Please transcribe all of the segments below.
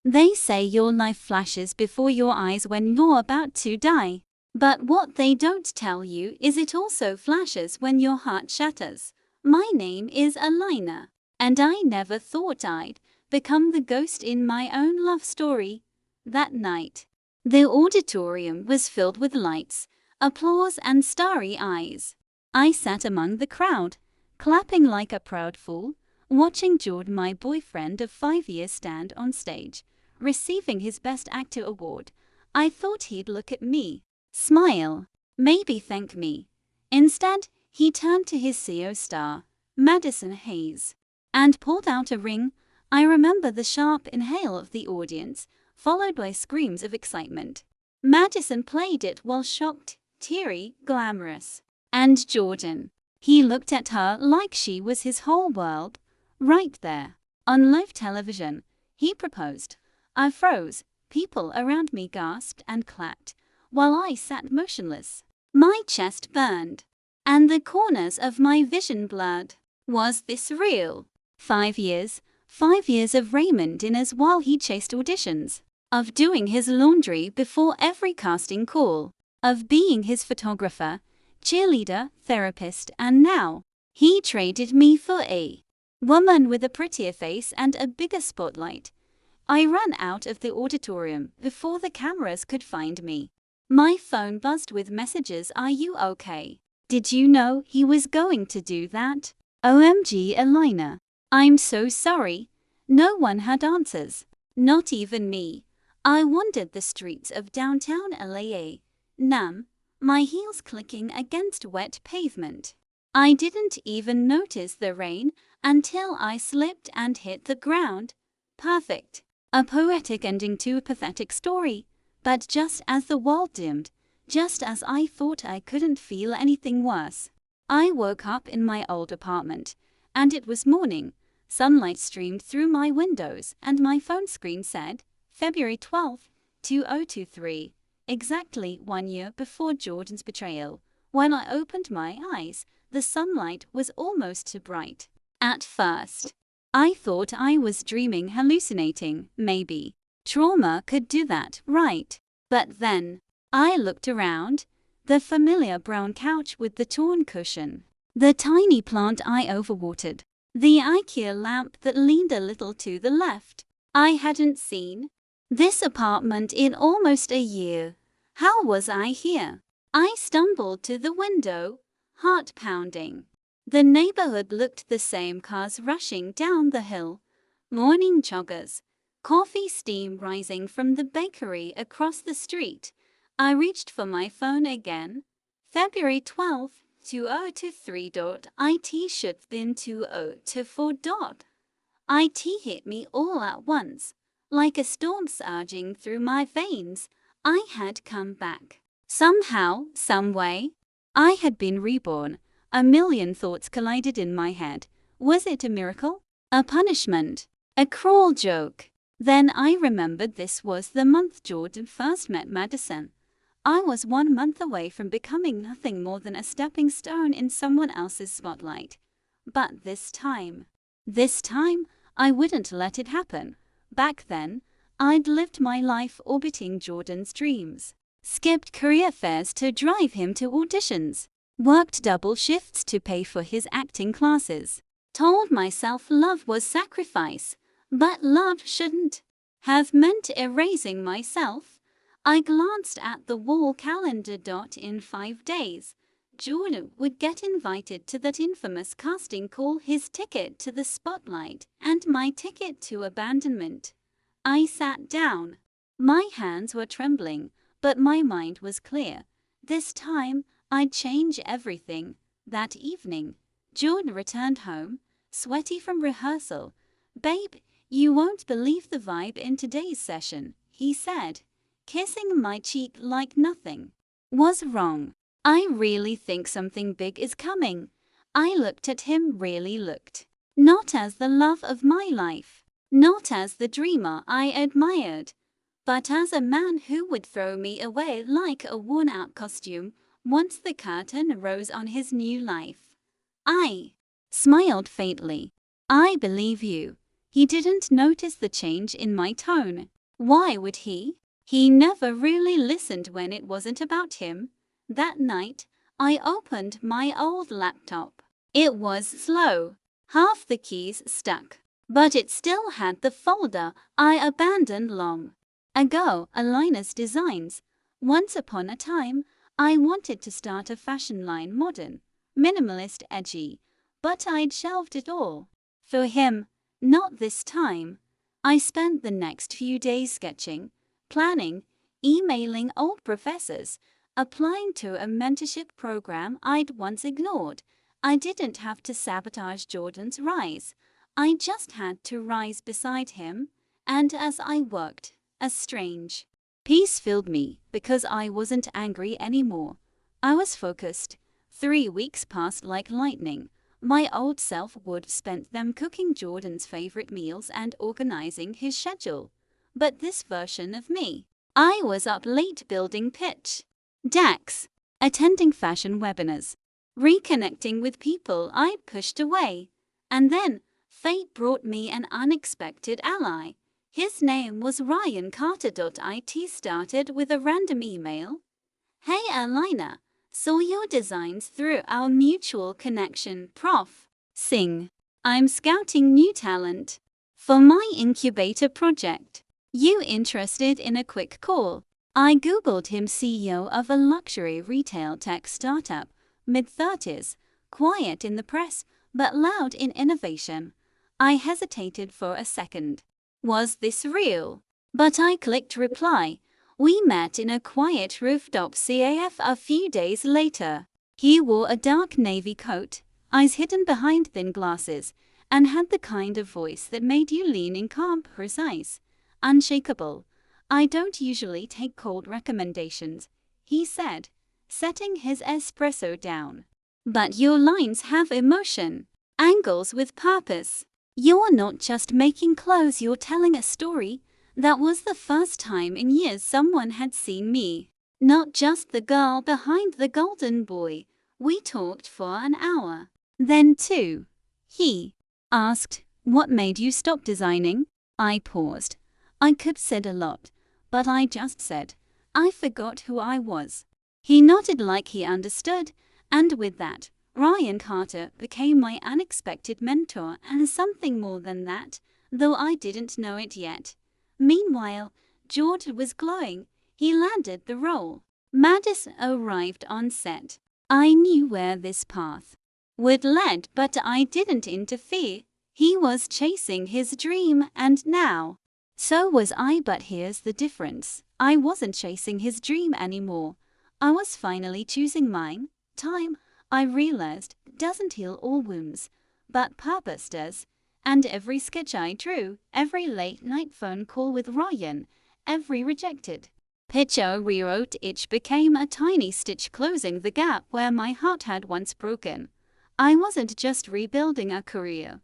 They say your life flashes before your eyes when you're about to die. But what they don't tell you is it also flashes when your heart shatters. My name is Alina, and I never thought I'd become the ghost in my own love story. That night, the auditorium was filled with lights, applause, and starry eyes. I sat among the crowd, clapping like a proud fool, watching Jordan, my boyfriend of 5 years, stand on stage, receiving his Best Actor award. I thought he'd look at me, smile, maybe thank me. Instead, he turned to his co star, Madison Hayes, and pulled out a ring. I remember the sharp inhale of the audience, followed by screams of excitement. Madison played it while shocked, teary, glamorous. And Jordan, he looked at her like she was his whole world. Right there, on live television, he proposed. I froze, people around me gasped and clapped, while I sat motionless. My chest burned, and the corners of my vision blurred. Was this real? 5 years of Raymond dinners while he chased auditions, of doing his laundry before every casting call, of being his photographer, cheerleader, therapist, and now he traded me for a woman with a prettier face and a bigger spotlight. I ran out of the auditorium before the cameras could find me. My phone buzzed with messages. Are you okay? Did you know he was going to do that? OMG, Alina. I'm so sorry. No one had answers. Not even me. I wandered the streets of downtown LA, numb, my heels clicking against wet pavement. I didn't even notice the rain until I slipped and hit the ground. Perfect. A poetic ending to a pathetic story. But just as the world dimmed, just as I thought I couldn't feel anything worse, I woke up in my old apartment, and it was morning. Sunlight streamed through my windows, and my phone screen said, February 12, 2023, exactly 1 year before Jordan's betrayal. When I opened my eyes, the sunlight was almost too bright. At first, I thought I was dreaming, hallucinating, maybe. Trauma could do that, right? But then, I looked around. The familiar brown couch with the torn cushion. The tiny plant I overwatered. The IKEA lamp that leaned a little to the left. I hadn't seen this apartment in almost a year. How was I here? I stumbled to the window, heart pounding. The neighborhood looked the same, cars rushing down the hill, morning joggers, coffee steam rising from the bakery across the street. I reached for my phone again. February 12, 2023. It should have been 2024. It hit me all at once, like a storm surging through my veins. I had come back. Somehow, someway, I had been reborn. A million thoughts collided in my head. Was it a miracle? A punishment? A cruel joke? Then I remembered this was the month Jordan first met Madison. I was 1 month away from becoming nothing more than a stepping stone in someone else's spotlight. But this time, I wouldn't let it happen. Back then, I'd lived my life orbiting Jordan's dreams. Skipped career fairs to drive him to auditions. Worked double shifts to pay for his acting classes. Told myself love was sacrifice, but love shouldn't have meant erasing myself. I glanced at the wall calendar. In 5 days, Jordan would get invited to that infamous casting call, his ticket to the spotlight, and my ticket to abandonment. I sat down. My hands were trembling, but my mind was clear. This time, I'd change everything. That evening, Jordan returned home, sweaty from rehearsal. Babe, you won't believe the vibe in today's session, he said, kissing my cheek like nothing was wrong. I really think something big is coming. I looked at him, really looked. Not as the love of my life, not as the dreamer I admired, but as a man who would throw me away like a worn-out costume once the curtain rose on his new life. I smiled faintly. I believe you. He didn't notice the change in my tone. Why would he? He never really listened when it wasn't about him. That night, I opened my old laptop. It was slow. Half the keys stuck. But it still had the folder I abandoned long ago, Alina's designs. Once upon a time, I wanted to start a fashion line, modern, minimalist, edgy, but I'd shelved it all. For him, not this time. I spent the next few days sketching, planning, emailing old professors, applying to a mentorship program I'd once ignored. I didn't have to sabotage Jordan's rise. I just had to rise beside him, and as I worked, a strange peace filled me because I wasn't angry anymore. I was focused. 3 weeks passed like lightning. My old self would have spent them cooking Jordan's favorite meals and organizing his schedule. But this version of me, I was up late building pitch decks, attending fashion webinars, reconnecting with people I'd pushed away. And then, fate brought me an unexpected ally. His name was Ryan Carter. It started with a random email. Hey Alina, saw your designs through our mutual connection, Prof. Singh. I'm scouting new talent for my incubator project. You interested in a quick call? I googled him, CEO of a luxury retail tech startup, mid-30s, quiet in the press, but loud in innovation. I hesitated for a second. Was this real? But I clicked reply. We met in a quiet rooftop CAF a few days later. He wore a dark navy coat, eyes hidden behind thin glasses, and had the kind of voice that made you lean in, calm, precise, unshakable. I don't usually take cold recommendations, he said, setting his espresso down. But your lines have emotion, angles with purpose. You're not just making clothes, you're telling a story. That was the first time in years someone had seen me, not just the girl behind the golden boy. We talked for an hour. Then too, he asked, what made you stop designing? I paused. I could said a lot, but I just said, I forgot who I was. He nodded like he understood, and with that, Ryan Carter became my unexpected mentor and something more than that, though I didn't know it yet. Meanwhile, George was glowing. He landed the role. Madison arrived on set. I knew where this path would lead, but I didn't interfere. He was chasing his dream, and now, so was I. But here's the difference. I wasn't chasing his dream anymore. I was finally choosing mine. Time, I realized, doesn't heal all wounds, but purpose does. And every sketch I drew, every late-night phone call with Ryan, every rejected pitch I rewrote, each became a tiny stitch closing the gap where my heart had once broken. I wasn't just rebuilding a career.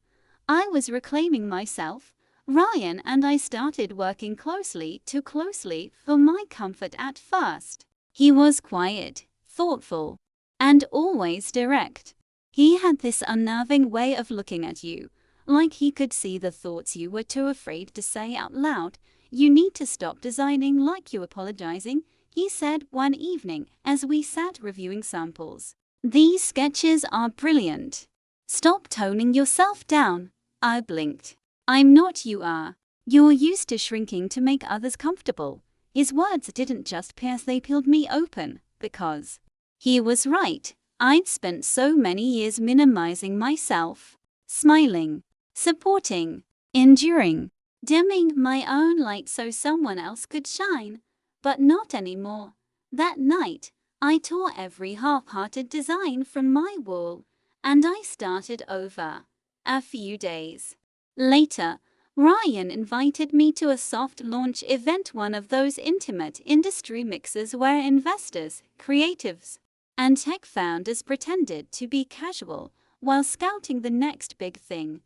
I was reclaiming myself. Ryan and I started working closely, too closely for my comfort at first. He was quiet, thoughtful, and always direct. He had this unnerving way of looking at you, like he could see the thoughts you were too afraid to say out loud. You need to stop designing like you apologizing, he said one evening as we sat reviewing samples. These sketches are brilliant. Stop toning yourself down. I blinked. I'm not, you are. You're used to shrinking to make others comfortable. His words didn't just pierce, they peeled me open, because he was right. I'd spent so many years minimizing myself, smiling, supporting, enduring, dimming my own light so someone else could shine. But not anymore. That night, I tore every half-hearted design from my wall, and I started over. A few days later, Ryan invited me to a soft launch event, one of those intimate industry mixes where investors, creatives, and tech founders pretended to be casual while scouting the next big thing.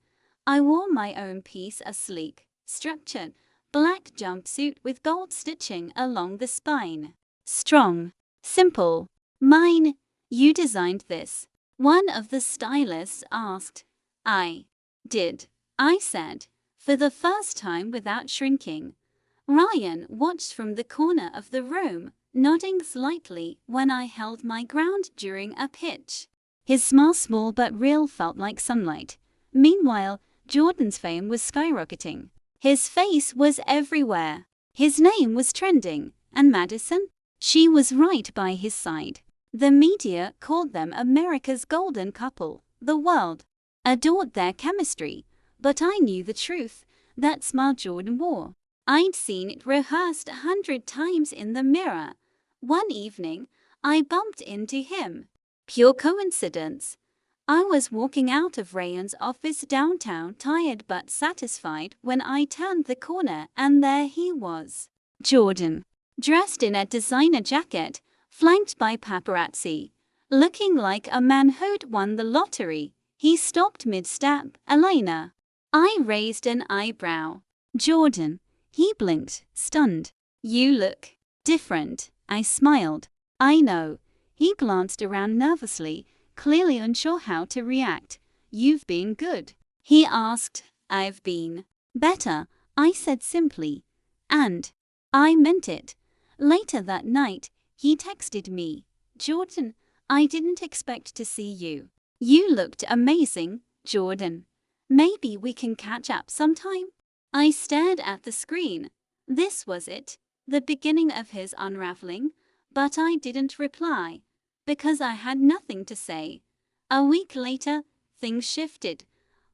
I wore my own piece, a sleek, structured, black jumpsuit with gold stitching along the spine. Strong, simple. Mine. You designed this? One of the stylists asked. I did, I said, for the first time without shrinking. Ryan watched from the corner of the room, nodding slightly when I held my ground during a pitch. His smile, small but real, felt like sunlight. Meanwhile, Jordan's fame was skyrocketing. His face was everywhere. His name was trending, and Madison? She was right by his side. The media called them America's golden couple. The world adored their chemistry, but I knew the truth. That smile Jordan wore, I'd seen it rehearsed 100 times in the mirror. One evening, I bumped into him. Pure coincidence. I was walking out of Ryan's office downtown, tired but satisfied, when I turned the corner and there he was. Jordan, dressed in a designer jacket, flanked by paparazzi, looking like a man who'd won the lottery. He stopped mid-step. Elena. I raised an eyebrow. Jordan. He blinked, stunned. You look different. I smiled. I know. He glanced around nervously, clearly unsure how to react. You've been good? He asked. I've been better, I said simply. And I meant it. Later that night, he texted me. Jordan, I didn't expect to see you. You looked amazing, Jordan. Maybe we can catch up sometime? I stared at the screen. This was it, the beginning of his unraveling, but I didn't reply, because I had nothing to say. A week later, things shifted.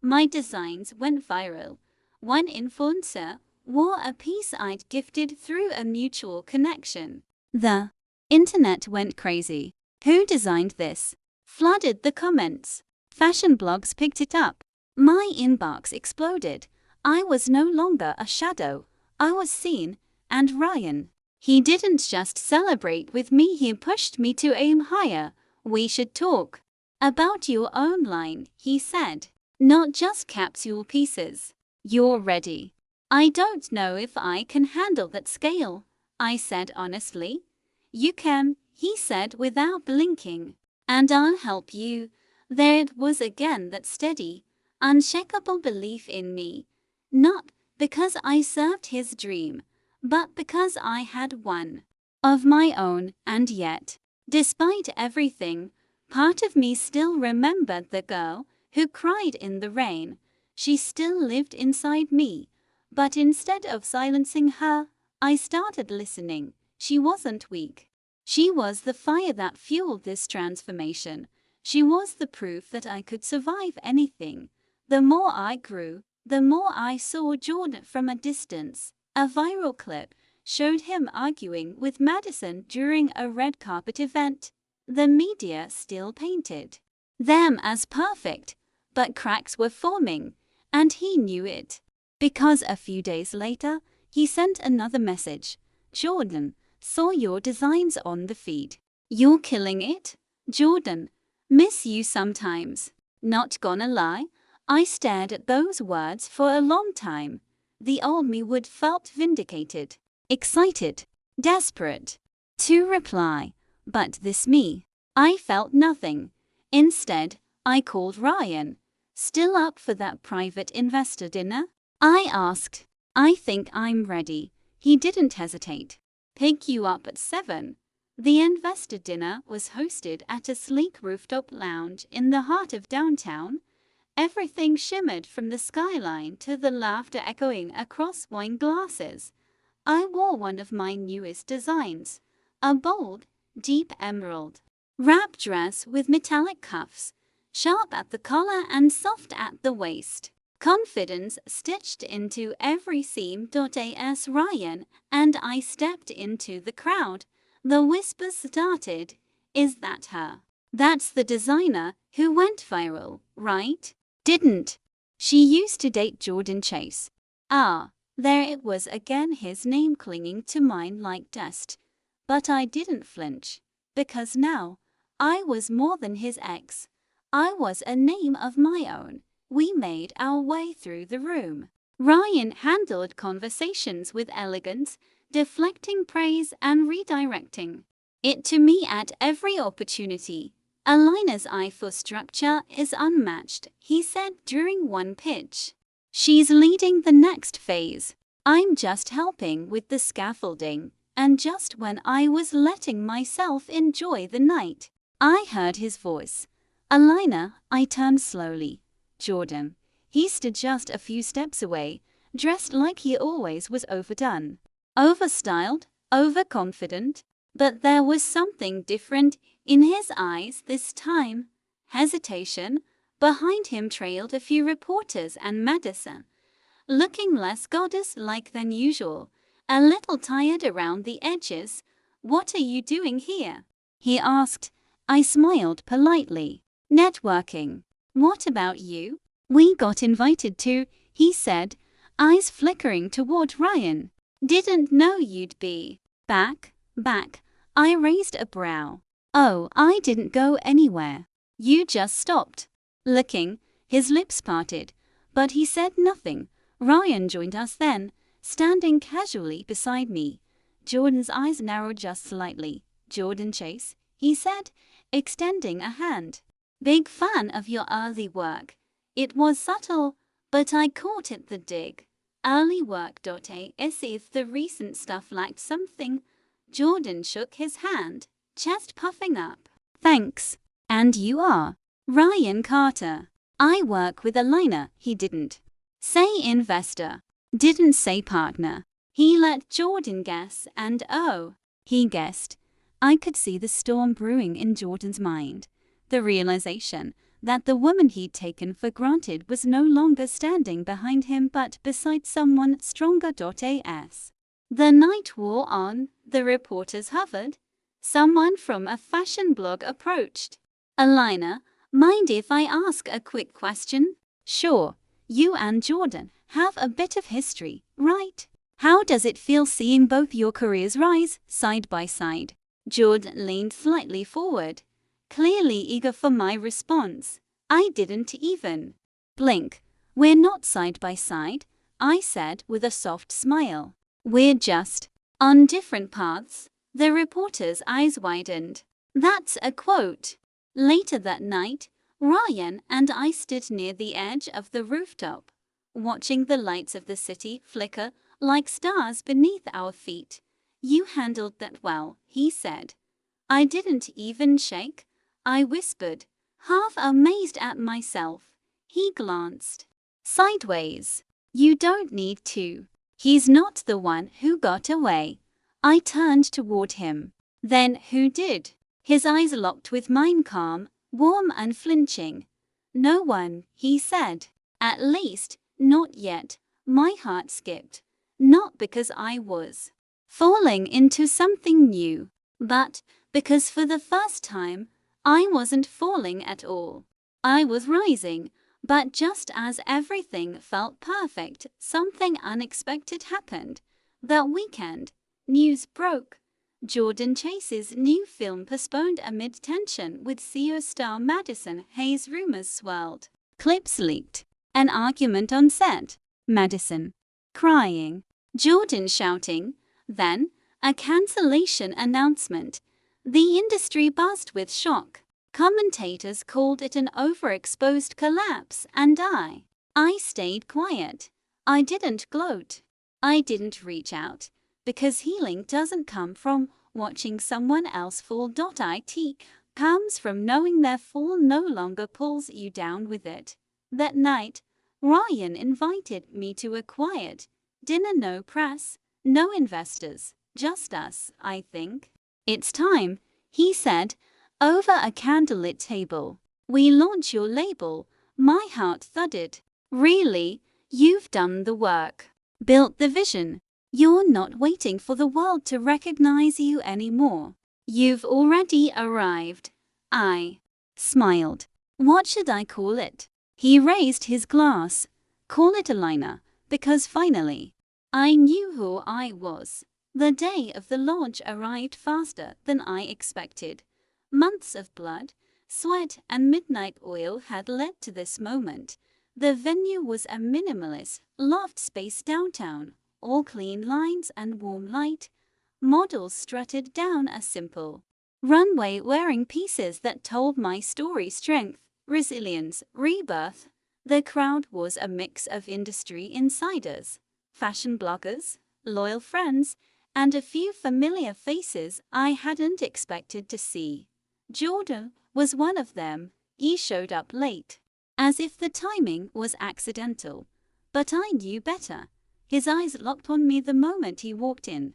My designs went viral. One influencer wore a piece I'd gifted through a mutual connection. The internet went crazy. Who designed this? Flooded the comments. Fashion blogs picked it up. My inbox exploded. I was no longer a shadow. I was seen. And Ryan, he didn't just celebrate with me, he pushed me to aim higher. We should talk about your own line, he said. Not just capsule pieces. You're ready. I don't know if I can handle that scale, I said honestly. You can, he said without blinking. And I'll help you. There it was again, that steady, unshakable belief in me. Not because I served his dream, but because I had one of my own. And yet, despite everything, part of me still remembered the girl who cried in the rain. She still lived inside me. But instead of silencing her, I started listening. She wasn't weak. She was the fire that fueled this transformation. She was the proof that I could survive anything. The more I grew, the more I saw Jordan from a distance. A viral clip showed him arguing with Madison during a red carpet event. The media still painted them as perfect, but cracks were forming, and he knew it. Because a few days later, he sent another message. Jordan, saw your designs on the feed. You're killing it, Jordan. Miss you sometimes. Not gonna lie, I stared at those words for a long time. The old me would felt vindicated, excited, desperate to reply. But this me, I felt nothing. Instead, I called Ryan. Still up for that private investor dinner? I asked. I think I'm ready. He didn't hesitate. Pick you up at 7. The investor dinner was hosted at a sleek rooftop lounge in the heart of downtown. Everything shimmered from the skyline to the laughter echoing across wine glasses. I wore one of my newest designs, a bold, deep emerald wrap dress with metallic cuffs, sharp at the collar and soft at the waist. Confidence stitched into every seam. As Ryan and I stepped into the crowd, the whispers started. Is that her? That's the designer who went viral, right? Didn't she used to date Jordan Chase? Ah, there it was again, his name clinging to mine like dust. But I didn't flinch, because now I was more than his ex. I was a name of my own. We made our way through the room. Ryan handled conversations with elegance, deflecting praise and redirecting it to me at every opportunity. Elena's eye for structure is unmatched, he said during one pitch. She's leading the next phase. I'm just helping with the scaffolding. And just when I was letting myself enjoy the night, I heard his voice. Alina, I turned slowly. Jordan. He stood just a few steps away, dressed like he always was, overdone. Overstyled, overconfident. But there was something different in his eyes this time. Hesitation. Behind him trailed a few reporters and Madison, looking less goddess-like than usual, a little tired around the edges. What are you doing here? He asked. I smiled politely. Networking. What about you? We got invited to, he said, eyes flickering toward Ryan. Didn't know you'd be back. I raised a brow. Oh, I didn't go anywhere. You just stopped. Looking, his lips parted, but he said nothing. Ryan joined us then, standing casually beside me. Jordan's eyes narrowed just slightly. Jordan Chase, he said, extending a hand. Big fan of your early work. It was subtle, but I caught it, the dig. Early work. As if the recent stuff lacked something. Jordan shook his hand, chest puffing up. Thanks. And you are? Ryan Carter. I work with Alina. He didn't say investor. Didn't say partner. He let Jordan guess, and oh, he guessed. I could see the storm brewing in Jordan's mind. The realization that the woman he'd taken for granted was no longer standing behind him but beside someone stronger. As the night wore on, the reporters hovered. Someone from a fashion blog approached. Alina, mind if I ask a quick question? Sure. You and Jordan have a bit of history, right? How does it feel seeing both your careers rise side by side? Jordan leaned slightly forward, clearly eager for my response. I didn't even blink. We're not side by side, I said with a soft smile. We're just on different paths. The reporter's eyes widened. That's a quote. Later that night, Ryan and I stood near the edge of the rooftop, watching the lights of the city flicker like stars beneath our feet. You handled that well, he said. I didn't even shake, I whispered, half amazed at myself. He glanced sideways. You don't need to. He's not the one who got away. I turned toward him. Then who did? His eyes locked with mine, calm, warm, unflinching. No one, he said. At least, not yet. My heart skipped. Not because I was falling into something new, but because for the first time, I wasn't falling at all. I was rising, but just as everything felt perfect, something unexpected happened. That weekend, news broke. Jordan Chase's new film postponed amid tension with CEO star Madison Hayes. Rumors swirled. Clips leaked. An argument on set. Madison crying. Jordan shouting. Then, a cancellation announcement. The industry buzzed with shock. Commentators called it an overexposed collapse, and I stayed quiet. I didn't gloat. I didn't reach out. Because healing doesn't come from watching someone else fall. It comes from knowing their fall no longer pulls you down with it. That night, Ryan invited me to a quiet dinner. No press, no investors, just us, I think. It's time, he said, over a candlelit table. We launch your label. My heart thudded. Really? You've done the work. Built the vision. You're not waiting for the world to recognize you anymore. You've already arrived. I smiled. What should I call it? He raised his glass. Call it Alina, because finally, I knew who I was. The day of the launch arrived faster than I expected. Months of blood, sweat, and midnight oil had led to this moment. The venue was a minimalist, loft space downtown, all clean lines and warm light. Models strutted down a simple runway wearing pieces that told my story: strength, resilience, rebirth. The crowd was a mix of industry insiders, fashion bloggers, loyal friends, and a few familiar faces I hadn't expected to see. Jordan was one of them. He showed up late, as if the timing was accidental. But I knew better. His eyes locked on me the moment he walked in.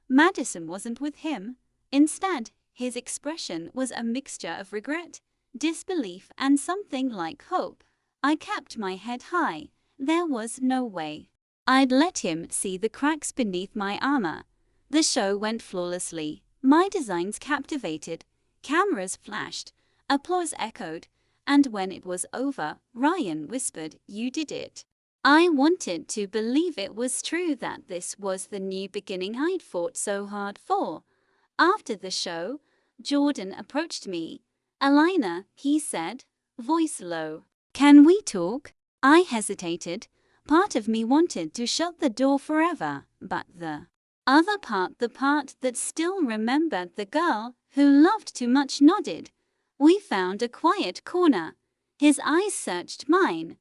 Madison wasn't with him. Instead, his expression was a mixture of regret, disbelief, and something like hope. I kept my head high. There was no way I'd let him see the cracks beneath my armor. The show went flawlessly. My designs captivated. Cameras flashed. Applause echoed. And when it was over, Ryan whispered, "You did it." I wanted to believe it was true, that this was the new beginning I'd fought so hard for. After the show, Jordan approached me. "Alina," he said, voice low. "Can we talk?" I hesitated. Part of me wanted to shut the door forever, but the other part, the part that still remembered the girl who loved too much, nodded. We found a quiet corner. His eyes searched mine.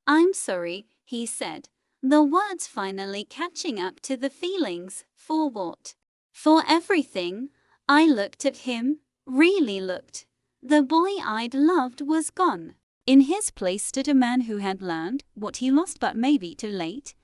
"I'm sorry," he said, the words finally catching up to the feelings. "For what?" "For everything." I looked at him, really looked. The boy I'd loved was gone. In his place stood a man who had learned what he lost, but maybe too late.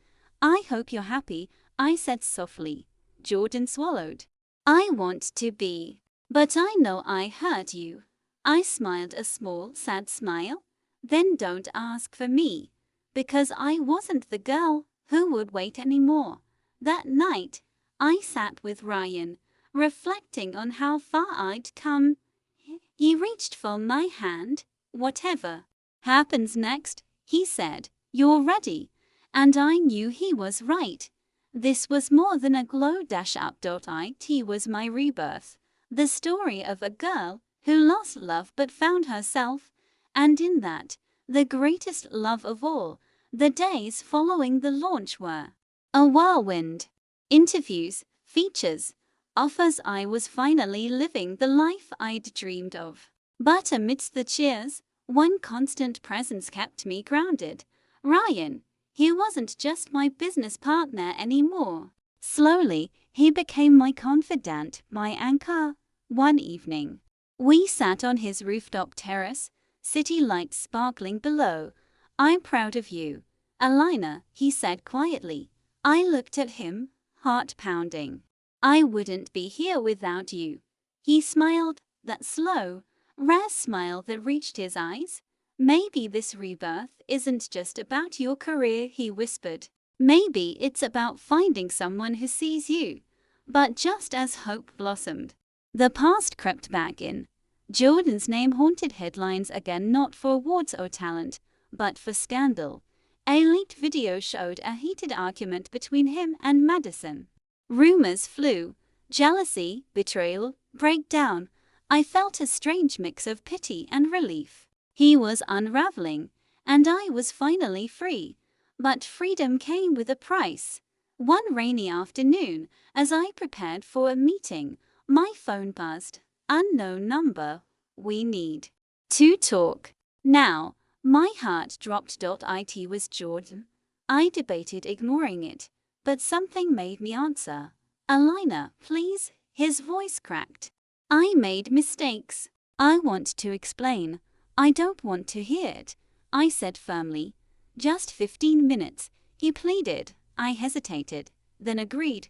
"I hope you're happy," I said softly. Jordan swallowed. "I want to be. But I know I hurt you." I smiled a small, sad smile. "Then don't ask for me." Because I wasn't the girl who would wait anymore. That night, I sat with Ryan, reflecting on how far I'd come. He reached for my hand. "Whatever happens next," he said, "you're ready." And I knew he was right. This was more than a glow-up.it was my rebirth. The story of a girl who lost love but found herself, and in that, the greatest love of all. The days following the launch were a whirlwind. Interviews, features, offers. I was finally living the life I'd dreamed of. But amidst the cheers, one constant presence kept me grounded. Ryan. He wasn't just my business partner anymore. Slowly, he became my confidant, my anchor. One evening, we sat on his rooftop terrace, city lights sparkling below. "I'm proud of you, Alina," he said quietly. I looked at him, heart pounding. "I wouldn't be here without you." He smiled, that slow, rare smile that reached his eyes. "Maybe this rebirth isn't just about your career," he whispered. "Maybe it's about finding someone who sees you." But just as hope blossomed, the past crept back in. Jordan's name haunted headlines again, not for awards or talent, but for scandal. A leaked video showed a heated argument between him and Madison. Rumors flew. Jealousy, betrayal, breakdown. I felt a strange mix of pity and relief. He was unraveling, and I was finally free. But freedom came with a price. One rainy afternoon, as I prepared for a meeting, my phone buzzed. "Unknown number. We need to talk now." My heart dropped. It was Jordan. I debated ignoring it, but something made me answer. "Alina, please." His voice cracked. "I made mistakes. I want to explain." "I don't want to hear it," I said firmly. "Just 15 minutes, he pleaded. I hesitated, then agreed.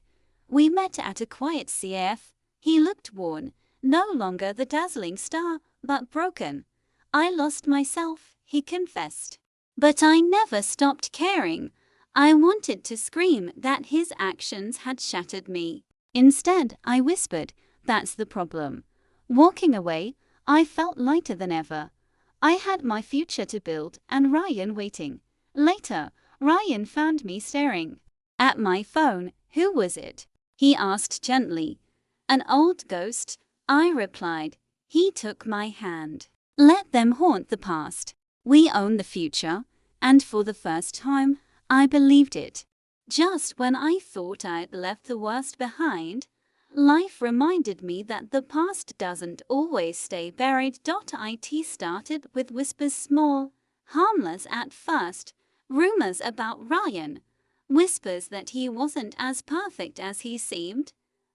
We met at a quiet CF. He looked worn, no longer the dazzling star, but broken. "I lost myself," he confessed. But I never stopped caring. I wanted to scream that his actions had shattered me. Instead, I whispered, "That's the problem." Walking away, I felt lighter than ever. I had my future to build and Ryan waiting. Later, Ryan found me staring at my phone. "Who was it?" he asked gently. "An old ghost," I replied. He took my hand. "Let them haunt the past. We own the future." And for the first time, I believed it. Just when I thought I'd left the worst behind, life reminded me that the past doesn't always stay buried. It started with whispers, small, harmless at first. Rumors about Ryan. Whispers that he wasn't as perfect as he seemed.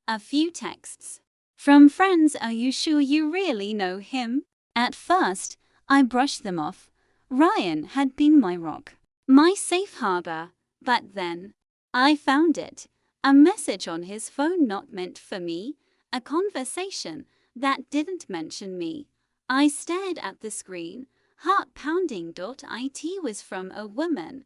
A few texts from friends. Are you sure you really know him? At first, I brushed them off. Ryan had been my rock, my safe harbor. But then, I found it. A message on his phone not meant for me. A conversation that didn't mention me. I stared at the screen, heart pounding. It was from a woman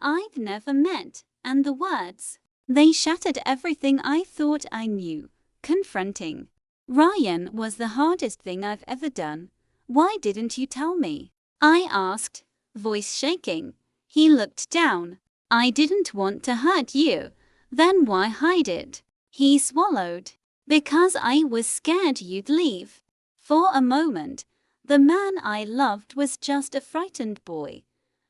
I'd never met, and the words, they shattered everything I thought I knew. Confronting Ryan was the hardest thing I've ever done. Why didn't you tell me? I asked, voice shaking. He looked down. I didn't want to hurt you. Then why hide it? He swallowed. Because I was scared you'd leave. For a moment, the man I loved was just a frightened boy.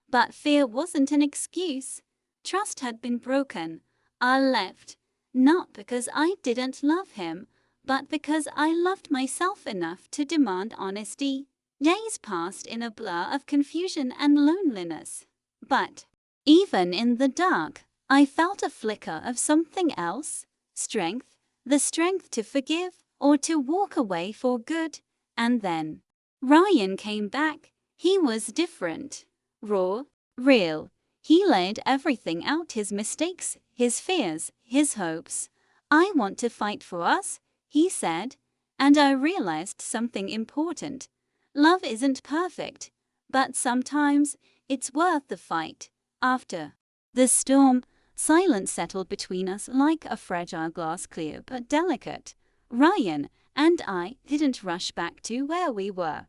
But fear wasn't an excuse. Trust had been broken. I left, not because I didn't love him, but because I loved myself enough to demand honesty. Days passed in a blur of confusion and loneliness. But even in the dark, I felt a flicker of something else. Strength. The strength to forgive or to walk away for good. And then Ryan came back. He was different. Raw. Real. He laid everything out, his mistakes, his fears, his hopes. I want to fight for us, he said. And I realized something important. Love isn't perfect, but sometimes it's worth the fight. After the storm, silence settled between us like a fragile glass, clear but delicate. Ryan and I didn't rush back to where we were.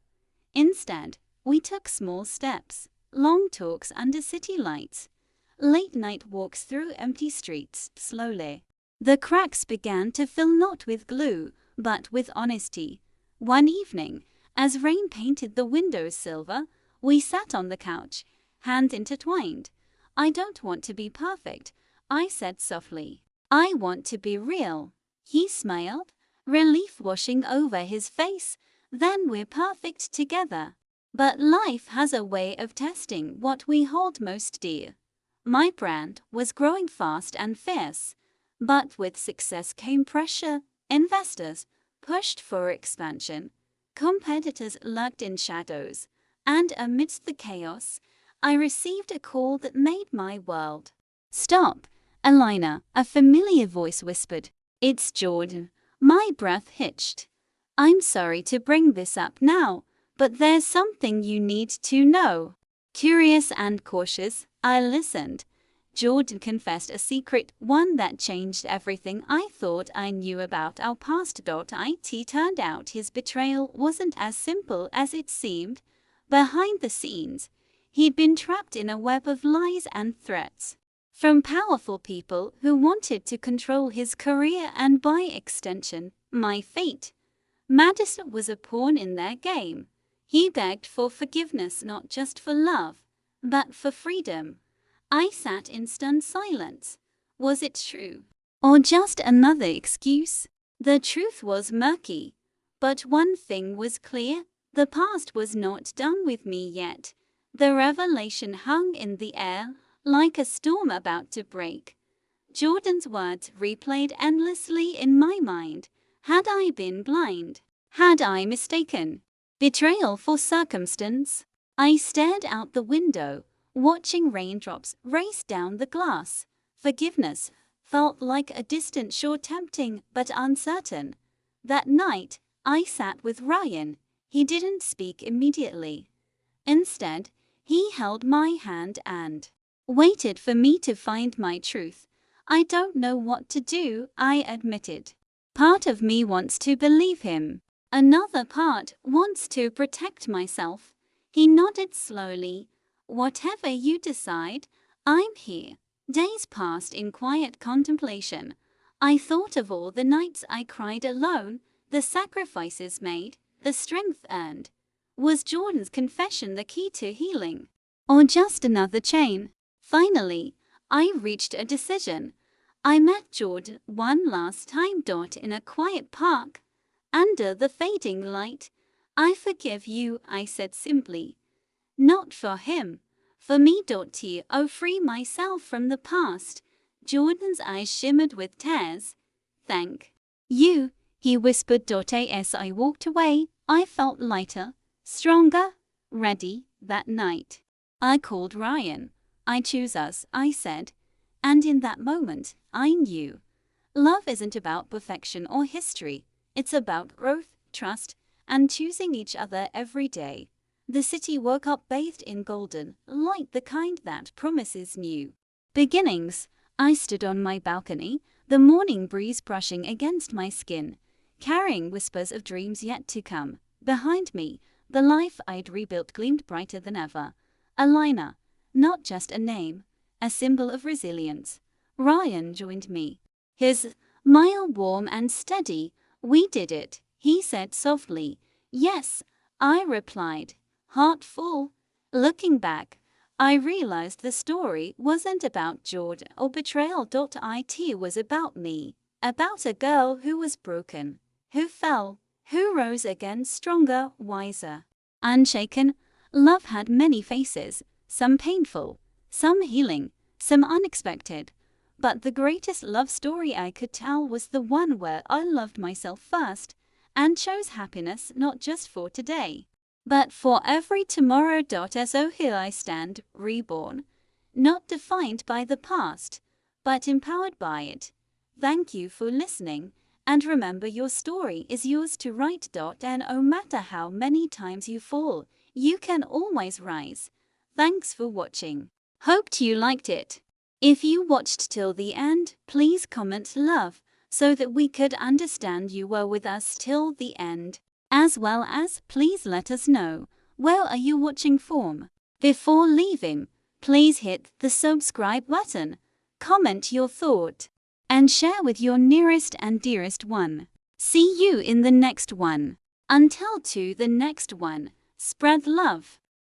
Instead, we took small steps, long talks under city lights, late-night walks through empty streets. Slowly, the cracks began to fill, not with glue, but with honesty. One evening, as rain painted the windows silver, we sat on the couch, hands intertwined. I don't want to be perfect, I said softly. I want to be real. He smiled, relief washing over his face. Then we're perfect together. But life has a way of testing what we hold most dear. My brand was growing fast and fierce, but with success came pressure. Investors pushed for expansion. Competitors lurked in shadows. And amidst the chaos, I received a call that made my world stop. Elena, a familiar voice whispered. It's Jordan. My breath hitched. I'm sorry to bring this up now, but there's something you need to know. Curious and cautious, I listened. Jordan confessed a secret, one that changed everything I thought I knew about our past. It turned out his betrayal wasn't as simple as it seemed. Behind the scenes, he'd been trapped in a web of lies and threats from powerful people who wanted to control his career and, by extension, my fate. Madison was a pawn in their game. He begged for forgiveness, not just for love, but for freedom. I sat in stunned silence. Was it true? Or just another excuse? The truth was murky. But one thing was clear. The past was not done with me yet. The revelation hung in the air, like a storm about to break. Jordan's words replayed endlessly in my mind. Had I been blind? Had I mistaken betrayal for circumstance? I stared out the window, watching raindrops race down the glass. Forgiveness felt like a distant shore, tempting but uncertain. That night, I sat with Ryan. He didn't speak immediately. Instead, he held my hand and waited for me to find my truth. I don't know what to do, I admitted. Part of me wants to believe him. Another part wants to protect myself. He nodded slowly. Whatever you decide, I'm here. Days passed in quiet contemplation. I thought of all the nights I cried alone, the sacrifices made, the strength earned. Was Jordan's confession the key to healing? Or just another chain? Finally, I reached a decision. I met Jordan one last time. In a quiet park, under the fading light. I forgive you, I said simply. Not for him, For me. To free myself from the past. Jordan's eyes shimmered with tears. Thank you, he whispered. As I walked away, I felt lighter, stronger, ready. That night, I called Ryan. I choose us, I said. And in that moment, I knew. Love isn't about perfection or history. It's about growth, trust, and choosing each other every day. The city woke up bathed in golden light, the kind that promises new beginnings. I stood on my balcony, the morning breeze brushing against my skin, carrying whispers of dreams yet to come. Behind me, the life I'd rebuilt gleamed brighter than ever. Alina, not just a name, a symbol of resilience. Ryan joined me, his smile warm and steady. We did it, he said softly. Yes, I replied, heart full. Looking back, I realized the story wasn't about Jordan or betrayal. It was about me, about a girl who was broken, who fell, who rose again stronger, wiser, unshaken. Love had many faces, some painful, some healing, some unexpected. But the greatest love story I could tell was the one where I loved myself first and chose happiness not just for today, but for every tomorrow. So here I stand, reborn, not defined by the past, but empowered by it. Thank you for listening, and remember, your story is yours to write. And no matter how many times you fall, you can always rise. Thanks for watching. Hoped you liked it. If you watched till the end, please comment love so that we could understand you were with us till the end. As well as, please let us know, where are you watching from? Before leaving, please hit the subscribe button, comment your thought, and share with your nearest and dearest one. See you in the next one. Until to the next one, spread love.